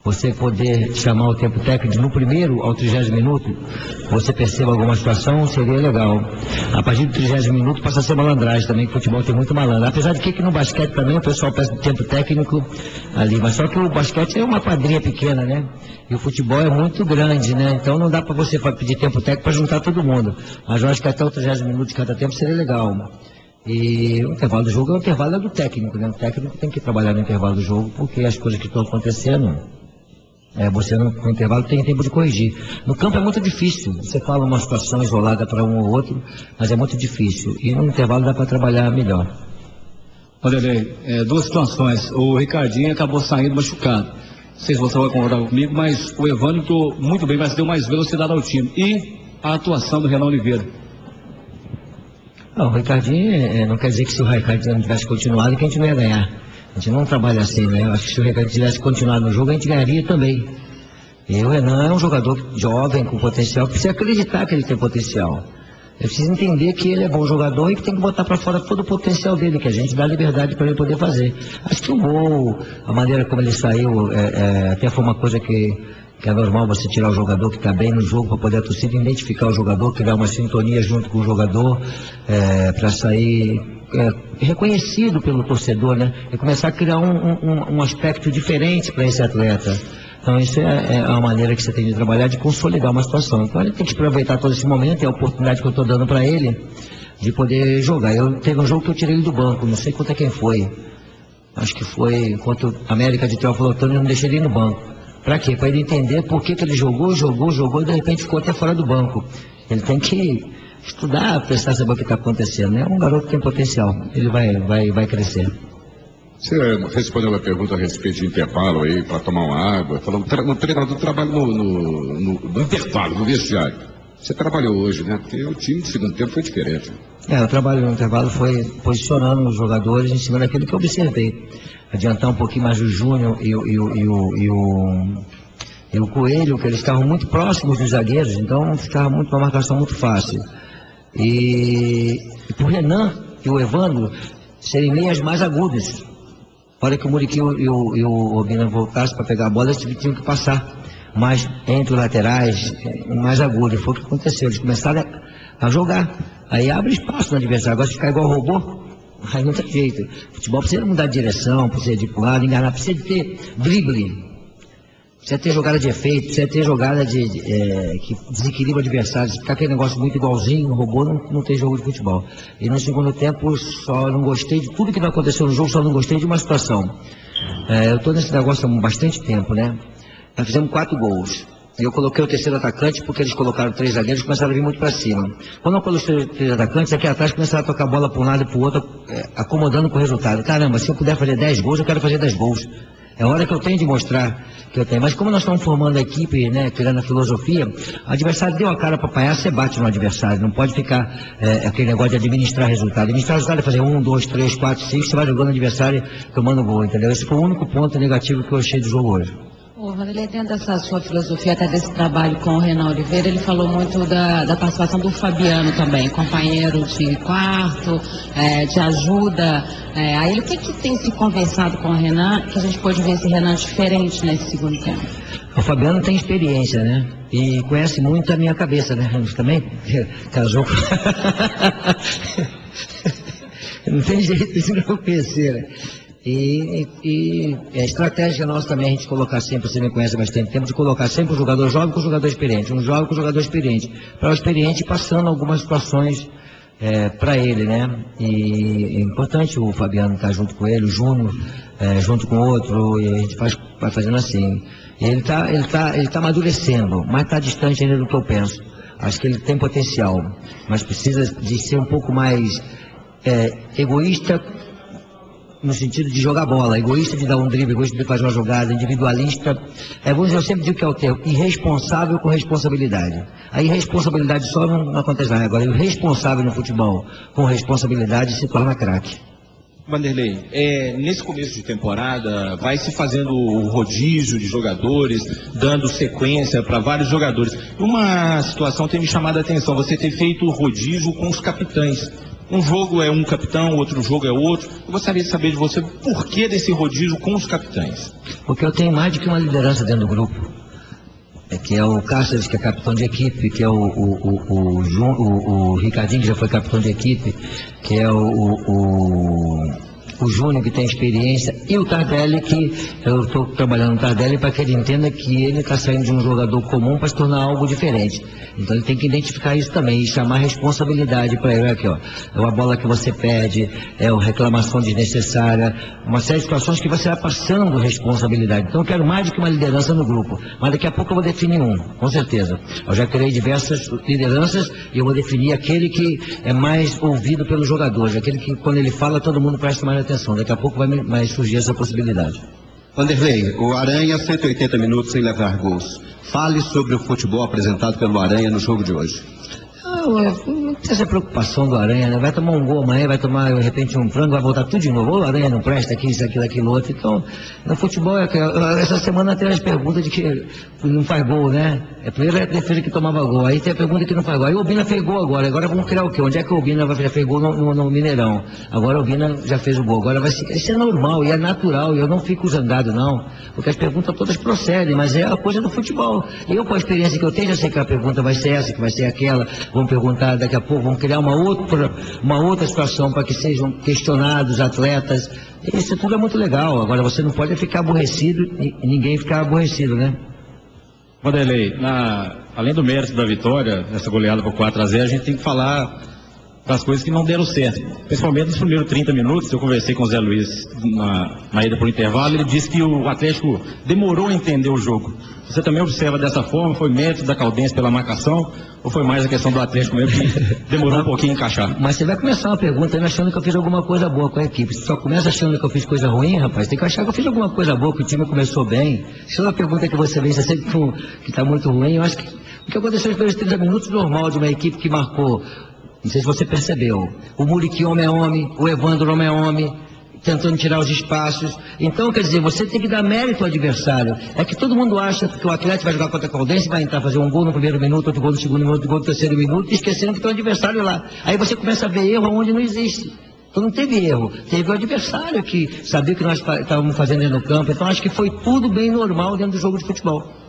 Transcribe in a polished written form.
você poder chamar o tempo técnico no primeiro ao 30º minuto, você perceba alguma situação, seria legal. A partir do 30º minuto passa a ser malandragem também, que o futebol tem muito malandro. Apesar de que no basquete também o pessoal pede tempo técnico ali, mas só que o basquete é uma quadrinha pequena, né? E o futebol é muito grande, né? Então não dá para você pedir tempo técnico para juntar todo mundo. Mas eu acho que até o 30º minuto de cada tempo seria legal. E o intervalo do jogo é o intervalo do técnico, né? O técnico tem que trabalhar no intervalo do jogo, porque as coisas que estão acontecendo, você no intervalo tem tempo de corrigir. No campo é muito difícil, você fala uma situação isolada para um ou outro, mas é muito difícil. E no intervalo dá para trabalhar melhor. Vanderlei, duas situações. O Ricardinho acabou saindo machucado. Não sei se você vai concordar comigo, mas o Evandro entrou muito bem, mas deu mais velocidade ao time. E a atuação do Renan Oliveira. O Ricardinho, não quer dizer que se o Ricardinho não tivesse continuado, que a gente não ia ganhar. A gente não trabalha assim, né? Eu acho que se o Ricardinho tivesse continuado no jogo, a gente ganharia também. E o Renan é um jogador jovem, com potencial, precisa acreditar que ele tem potencial. Ele precisa entender que ele é bom jogador e que tem que botar para fora todo o potencial dele, que a gente dá liberdade para ele poder fazer. Acho que o gol, a maneira como ele saiu, até foi uma coisa que é normal você tirar o jogador que está bem no jogo para poder a torcida identificar o jogador, criar uma sintonia junto com o jogador, para sair reconhecido pelo torcedor, né? E começar a criar um aspecto diferente para esse atleta. Então isso é uma maneira que você tem de trabalhar, de consolidar uma situação. Então ele tem que aproveitar todo esse momento e a oportunidade que eu estou dando para ele de poder jogar. Teve um jogo que eu tirei ele do banco, não sei contra quem foi. Acho que foi contra o América de Teófilo, eu não deixei ele no banco. Para quê? Para ele entender por que ele jogou e de repente ficou até fora do banco. Ele tem que estudar, prestar saber o que está acontecendo. É um garoto que tem potencial, ele vai crescer. Você respondeu uma pergunta a respeito de intervalo aí, para tomar uma água, falando, o treinador trabalha no intervalo, no vestiário. Você trabalhou hoje, né? Porque o time do segundo tempo foi diferente. O trabalho no intervalo foi posicionando os jogadores em cima daquilo que eu observei. Adiantar um pouquinho mais o Júnior e o Coelho, que eles estavam muito próximos dos zagueiros, então ficava uma marcação muito fácil. E pro Renan e o Evandro serem meias mais agudas. A hora que o Muriquinho e o Obina voltassem para pegar a bola, eles tinham que passar mais entre os laterais, mais agudo. Foi o que aconteceu, eles começaram a jogar. Aí abre espaço no adversário. Agora se ficar igual robô, aí não tem jeito. O futebol precisa mudar de direção, precisa de ir para um lado, enganar, precisa de ter drible, precisa ter jogada de efeito, precisa ter jogada que desequilibra o adversário. Se ficar aquele negócio muito igualzinho, robô, não tem jogo de futebol. E no segundo tempo, só não gostei de tudo que vai acontecer no jogo, só não gostei de uma situação. Eu estou nesse negócio há bastante tempo, né? Nós fizemos 4 gols. E eu coloquei o terceiro atacante porque eles colocaram 3 zagueiros e começaram a vir muito para cima. Quando eu coloquei 3 atacantes, aqui atrás começaram a tocar a bola para um lado e para o outro, acomodando com o resultado. Caramba, se eu puder fazer 10 gols, eu quero fazer 10 gols. É hora que eu tenho de mostrar que eu tenho. Mas como nós estamos formando a equipe, né, criando a filosofia, o adversário deu a cara para apanhar, você bate no adversário. Não pode ficar aquele negócio de administrar resultado. Administrar resultado é fazer 1, 2, 3, 4, 5, você vai jogando o adversário tomando gol, entendeu? Esse foi o único ponto negativo que eu achei do jogo hoje. Vanderlei, dentro dessa sua filosofia, até desse trabalho com o Renan Oliveira, ele falou muito da participação do Fabiano também, companheiro de quarto, de ajuda a ele. O que tem se conversado com o Renan, que a gente pode ver esse Renan diferente nesse segundo tempo? O Fabiano tem experiência, né? E conhece muito a minha cabeça, né? Também casou com... Não tem jeito de não conhecer, né? E é estratégia nossa também a gente colocar sempre, você me conhece há bastante tempo, de colocar sempre o jogador jovem com o jogador experiente, um jovem com o jogador experiente, para o experiente passando algumas situações para ele, né? E é importante o Fabiano estar junto com ele, o Júnior junto com o outro, e a gente vai fazendo assim. E ele tá amadurecendo, mas está distante ainda do que eu penso. Acho que ele tem potencial, mas precisa de ser um pouco mais egoísta, no sentido de jogar bola, egoísta de dar um drible, egoísta de fazer uma jogada, individualista. Vamos dizer, eu sempre digo que é o termo irresponsável com responsabilidade. A irresponsabilidade só não acontece nada. Agora, o responsável no futebol com responsabilidade se torna craque. Vanderlei, nesse começo de temporada, vai se fazendo o rodízio de jogadores, dando sequência para vários jogadores. Uma situação tem me chamado a atenção, você ter feito o rodízio com os capitães. Um jogo é um capitão, outro jogo é outro. Eu gostaria de saber de você o porquê desse rodízio com os capitães. Porque eu tenho mais do que uma liderança dentro do grupo. Que é o Cáceres, que é capitão de equipe, que é o Ricardinho, que já foi capitão de equipe, que é o Júnior, que tem experiência, e o Tardelli, que eu estou trabalhando no Tardelli para que ele entenda que ele está saindo de um jogador comum para se tornar algo diferente. Então ele tem que identificar isso também e chamar responsabilidade para ele. Aqui, ó, é uma bola que você perde, é uma reclamação desnecessária, uma série de situações que você vai passando responsabilidade. Então eu quero mais do que uma liderança no grupo, mas daqui a pouco eu vou definir um, com certeza. Eu já criei diversas lideranças e eu vou definir aquele que é mais ouvido pelos jogadores, aquele que quando ele fala todo mundo presta mais atenção. Daqui a pouco vai surgir essa possibilidade. Vanderlei, o Aranha 180 minutos sem levar gols. Fale sobre o futebol apresentado pelo Aranha no jogo de hoje. Não tem essa preocupação do Aranha, né? Vai tomar um gol amanhã, vai tomar de repente um frango, vai voltar tudo de novo. O Aranha não presta aqui, isso, aquilo, aquilo, outro. Então, no futebol, essa semana tem as perguntas de que não faz gol, né? Primeiro é a defesa que tomava gol, aí tem a pergunta que não faz gol. Aí o Obina fez gol agora vamos criar o quê? Onde é que o Obina já fez gol no Mineirão? Agora o Obina já fez o gol, agora vai ser, isso é normal e é natural, e eu não fico zangado não, porque as perguntas todas procedem, mas é a coisa do futebol. Eu, com a experiência que eu tenho, já sei que a pergunta vai ser essa, que vai ser aquela, vamos perguntar daqui a pouco, vamos criar uma outra situação para que sejam questionados atletas. Isso tudo é muito legal. Agora você não pode ficar aborrecido e ninguém ficar aborrecido, né? Vanderlei, além do mérito da vitória, essa goleada por 4-0, a gente tem que falar das coisas que não deram certo. Principalmente nos primeiros 30 minutos, eu conversei com o Zé Luiz na ida para o intervalo, ele disse que o Atlético demorou a entender o jogo. Você também observa dessa forma? Foi mérito da Caldense pela marcação? Ou foi mais a questão do Atlético mesmo que demorou um pouquinho a encaixar? Mas você vai começar uma pergunta achando que eu fiz alguma coisa boa com a equipe. Você só começa achando que eu fiz coisa ruim, rapaz. Tem que achar que eu fiz alguma coisa boa, que o time começou bem. Se é uma pergunta que você vê, você sempre que está muito ruim, eu acho que o que aconteceu nos primeiros 30 minutos normal de uma equipe que marcou. Não sei se você percebeu. O Muriqui homem é homem, o Evandro homem é homem, tentando tirar os espaços. Então, quer dizer, você tem que dar mérito ao adversário. É que todo mundo acha que o Atlético vai jogar contra a Caldense, vai entrar fazer um gol no primeiro minuto, outro gol no segundo minuto, outro gol no terceiro minuto, esquecendo que tem um adversário lá. Aí você começa a ver erro onde não existe. Então não teve erro. Teve o adversário que sabia o que nós estávamos fazendo dentro do campo. Então acho que foi tudo bem normal dentro do jogo de futebol.